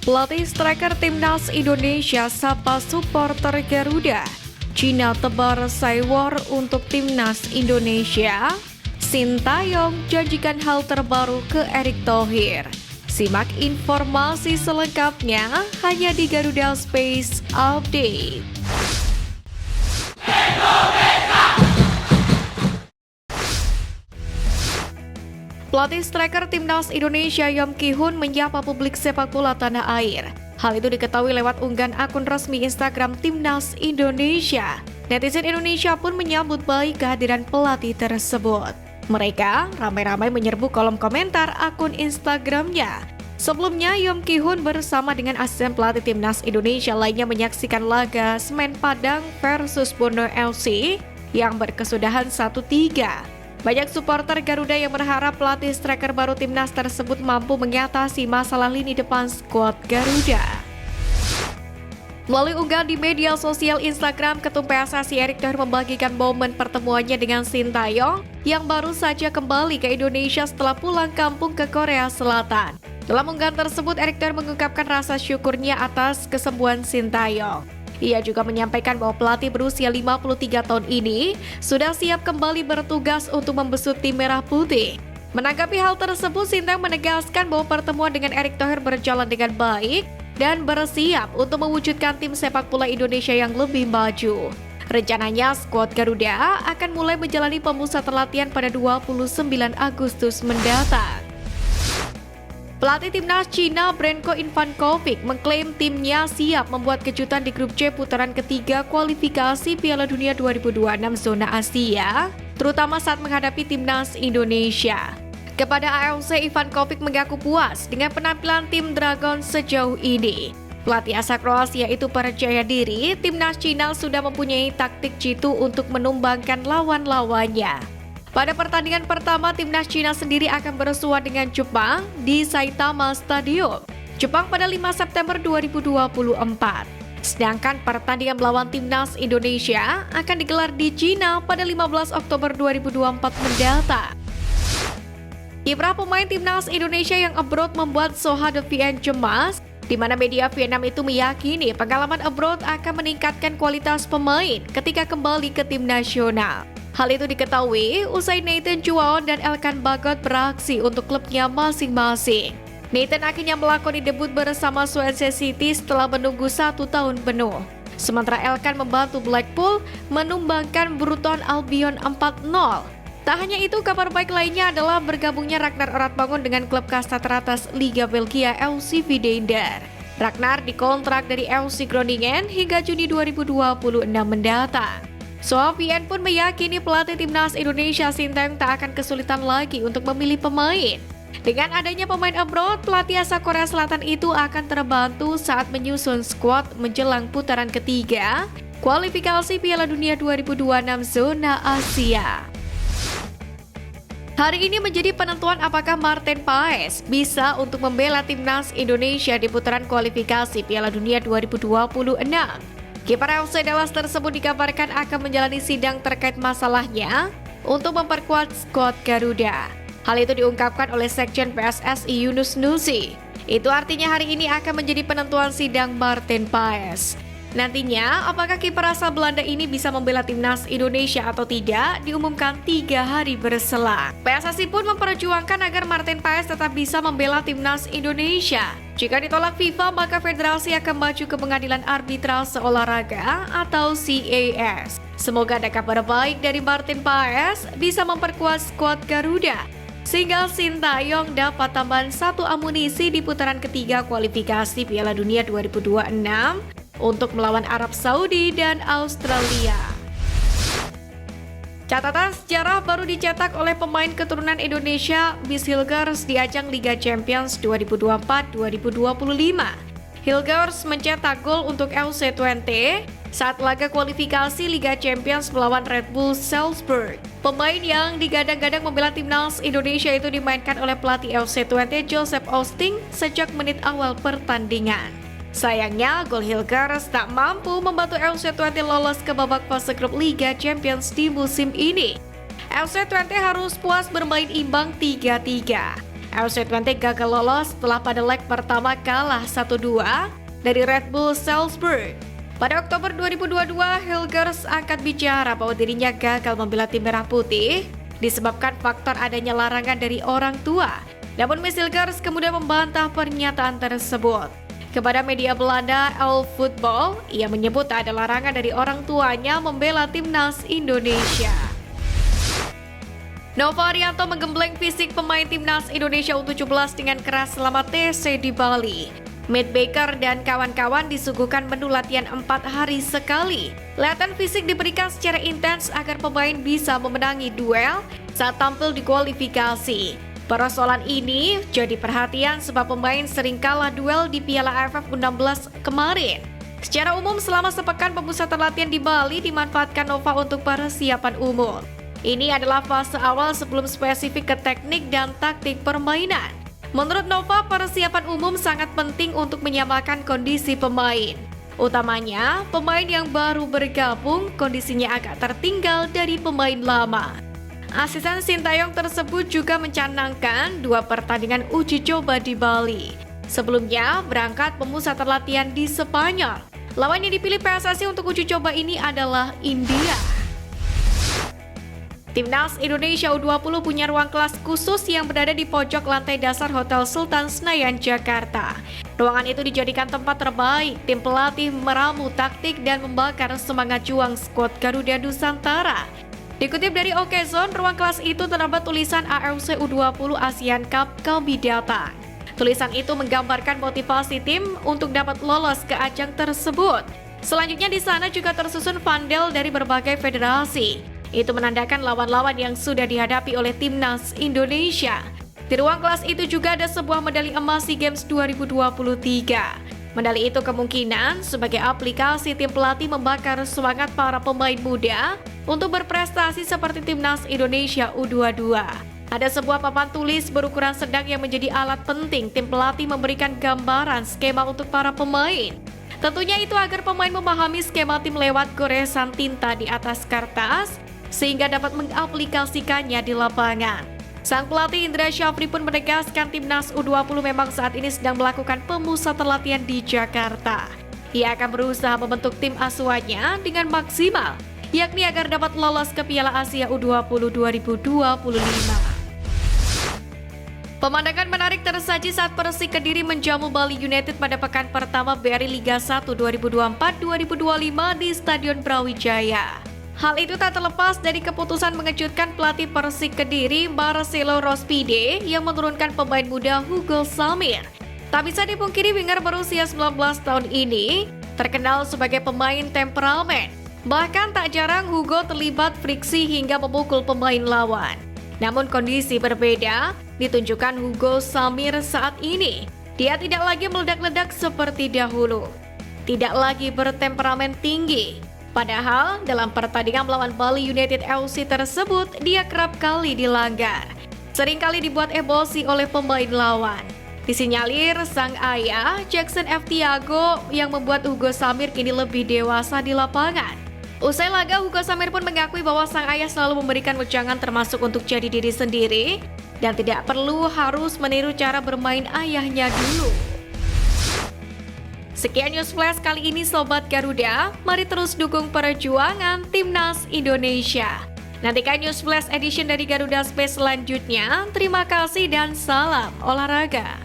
Pelatih striker Timnas Indonesia sapa supporter Garuda. Cina tebar saywar untuk Timnas Indonesia. Sintayong janjikan hal terbaru ke Erick Thohir. Simak informasi selengkapnya hanya di Garuda Space Update. Pelatih striker Timnas Indonesia Yom Ki-hun menyapa publik sepak bola tanah air. Hal itu diketahui lewat unggahan akun resmi Instagram Timnas Indonesia. Netizen Indonesia pun menyambut baik kehadiran pelatih tersebut. Mereka ramai-ramai menyerbu kolom komentar akun Instagramnya. Sebelumnya, Yom Ki-hun bersama dengan asisten pelatih Timnas Indonesia lainnya menyaksikan laga Semen Padang versus Borneo FC yang berkesudahan 1-3. Banyak supporter Garuda yang berharap pelatih striker baru Timnas tersebut mampu mengatasi masalah lini depan skuad Garuda. Melalui unggahan di media sosial Instagram, Ketum PSSI Erick Thohir membagikan momen pertemuannya dengan Sintayong yang baru saja kembali ke Indonesia setelah pulang kampung ke Korea Selatan. Dalam unggahan tersebut, Erick Thohir mengungkapkan rasa syukurnya atas kesembuhan Sintayong. Ia juga menyampaikan bahwa pelatih berusia 53 tahun ini sudah siap kembali bertugas untuk membesut tim Merah Putih. Menanggapi hal tersebut, Sintayong menegaskan bahwa pertemuan dengan Erick Thohir berjalan dengan baik dan bersiap untuk mewujudkan tim sepak bola Indonesia yang lebih maju. Rencananya, skuad Garuda akan mulai menjalani pemusatan latihan pada 29 Agustus mendatang. Pelatih Timnas Cina Branko Infankovic mengklaim timnya siap membuat kejutan di grup C putaran ketiga kualifikasi Piala Dunia 2026 zona Asia, terutama saat menghadapi Timnas Indonesia. Kepada AFC, Infankovic mengaku puas dengan penampilan tim Dragon sejauh ini. Pelatih asal Kroasia itu percaya diri Timnas Cina sudah mempunyai taktik jitu untuk menumbangkan lawan-lawannya. Pada pertandingan pertama, Timnas Cina sendiri akan bersua dengan Jepang di Saitama Stadium, Jepang pada 5 September 2024. Sedangkan pertandingan melawan Timnas Indonesia akan digelar di Cina pada 15 Oktober 2024 mendatang. Kiprah pemain Timnas Indonesia yang abroad membuat Soha De Vien cemas, di mana media Vietnam itu meyakini pengalaman abroad akan meningkatkan kualitas pemain ketika kembali ke tim nasional. Hal itu diketahui usai Nathan Chuaon dan Elkan Bagot beraksi untuk klubnya masing-masing. Nathan akhirnya melakoni debut bersama Swansea City setelah menunggu 1 tahun penuh. Sementara Elkan membantu Blackpool menumbangkan Bruton Albion 4-0. Tak hanya itu, kabar baik lainnya adalah bergabungnya Ragnar Oratmangun dengan klub kasta teratas Liga Belgia FC Vidender. Ragnar dikontrak dari FC Groningen hingga Juni 2026 mendatang. Soha Vien pun meyakini pelatih Timnas Indonesia Sintayong tak akan kesulitan lagi untuk memilih pemain. Dengan adanya pemain abroad, pelatih asal Korea Selatan itu akan terbantu saat menyusun skuad menjelang putaran ketiga kualifikasi Piala Dunia 2026 zona Asia. Hari ini menjadi penentuan apakah Martin Paes bisa untuk membela Timnas Indonesia di putaran kualifikasi Piala Dunia 2026. Kiper FC Dallas tersebut dikabarkan akan menjalani sidang terkait masalahnya untuk memperkuat skuad Garuda. Hal itu diungkapkan oleh Sekjen PSSI Yunus Nusi. Itu artinya hari ini akan menjadi penentuan sidang Martin Paes. Nantinya, apakah kiper asal Belanda ini bisa membela Timnas Indonesia atau tidak, diumumkan 3 hari berselang. PSSI pun memperjuangkan agar Martin Paes tetap bisa membela Timnas Indonesia. Jika ditolak FIFA, maka federasi akan maju ke pengadilan arbitrase olahraga atau CAS. Semoga ada kabar baik dari Martin Paes bisa memperkuat skuad Garuda, sehingga Sintayong dapat tambahan 1 amunisi di putaran ketiga kualifikasi Piala Dunia 2026 untuk melawan Arab Saudi dan Australia. Catatan sejarah baru dicetak oleh pemain keturunan Indonesia, Bis Hilgers di ajang Liga Champions 2024-2025. Hilgers mencetak gol untuk LC20 saat laga kualifikasi Liga Champions melawan Red Bull Salzburg. Pemain yang digadang-gadang membela timnas Indonesia itu dimainkan oleh pelatih LC20 Joseph Osting sejak menit awal pertandingan. Sayangnya, gol Hilgers tak mampu membantu LC20 lolos ke babak fase grup Liga Champions di musim ini. LC20 harus puas bermain imbang 3-3. RC20 gagal lolos setelah pada leg pertama kalah 1-2 dari Red Bull Salzburg. Pada Oktober 2022, Hilgers angkat bicara bahwa dirinya gagal membela tim merah putih disebabkan faktor adanya larangan dari orang tua. Namun Miss Hilgers kemudian membantah pernyataan tersebut. Kepada media Belanda El Football, ia menyebut tak ada larangan dari orang tuanya membela timnas Indonesia. Nova Arianto menggembleng fisik pemain timnas Indonesia U17 dengan keras selama TC di Bali. Matt Baker dan kawan-kawan disuguhkan menu latihan 4 hari sekali. Latihan fisik diberikan secara intens agar pemain bisa memenangi duel saat tampil di kualifikasi. Persoalan ini jadi perhatian sebab pemain sering kalah duel di Piala AFF U16 kemarin. Secara umum selama sepekan pemusatan latihan di Bali dimanfaatkan Nova untuk persiapan umum. Ini adalah fase awal sebelum spesifik ke teknik dan taktik permainan. Menurut Nova, persiapan umum sangat penting untuk menyamakan kondisi pemain. Utamanya, pemain yang baru bergabung kondisinya agak tertinggal dari pemain lama. Asisten Sintayong tersebut juga mencanangkan 2 pertandingan uji coba di Bali. Sebelumnya, berangkat pemusatan latihan di Spanyol. Lawan yang dipilih PSSI untuk uji coba ini adalah India. Timnas Indonesia U20 punya ruang kelas khusus yang berada di pojok lantai dasar Hotel Sultan Senayan, Jakarta. Ruangan itu dijadikan tempat terbaik tim pelatih meramu taktik dan membakar semangat juang skuad Garuda Nusantara. Dikutip dari Okezone, ruang kelas itu terdapat tulisan AFC U20 ASEAN Cup kami datang. Tulisan itu menggambarkan motivasi tim untuk dapat lolos ke ajang tersebut. Selanjutnya di sana juga tersusun vandel dari berbagai federasi. Itu menandakan lawan-lawan yang sudah dihadapi oleh timnas Indonesia. Di ruang kelas itu juga ada sebuah medali emas SEA Games 2023. Medali itu kemungkinan sebagai aplikasi tim pelatih membakar semangat para pemain muda untuk berprestasi seperti timnas Indonesia U22. Ada sebuah papan tulis berukuran sedang yang menjadi alat penting tim pelatih memberikan gambaran skema untuk para pemain. Tentunya itu agar pemain memahami skema tim lewat goresan tinta di atas kertas, sehingga dapat mengaplikasikannya di lapangan. Sang pelatih Indra Syafri pun menegaskan timnas U20 memang saat ini sedang melakukan pemusatan latihan di Jakarta. Ia akan berusaha membentuk tim asuhannya dengan maksimal, yakni agar dapat lolos ke Piala Asia U20 2025. Pemandangan menarik tersaji saat Persik Kediri menjamu Bali United pada pekan pertama BRI Liga 1 2024-2025 di Stadion Brawijaya. Hal itu tak terlepas dari keputusan mengejutkan pelatih Persik Kediri Marcelo Rospide yang menurunkan pemain muda Hugo Samir. Tak bisa dipungkiri winger berusia 19 tahun ini terkenal sebagai pemain temperamen. Bahkan tak jarang Hugo terlibat friksi hingga memukul pemain lawan. Namun kondisi berbeda ditunjukkan Hugo Samir saat ini. Dia tidak lagi meledak-ledak seperti dahulu. Tidak lagi bertemperamen tinggi. Padahal dalam pertandingan melawan Bali United FC tersebut dia kerap kali dilanggar. Seringkali dibuat emosi oleh pemain lawan. Disinyalir sang ayah Jackson F. Tiago yang membuat Hugo Samir kini lebih dewasa di lapangan. Usai laga, Hugo Samir pun mengakui bahwa sang ayah selalu memberikan wejangan termasuk untuk jadi diri sendiri dan tidak perlu harus meniru cara bermain ayahnya dulu. Sekian News Flash kali ini Sobat Garuda, mari terus dukung perjuangan Timnas Indonesia. Nantikan News Flash edition dari Garuda Space selanjutnya. Terima kasih dan salam olahraga.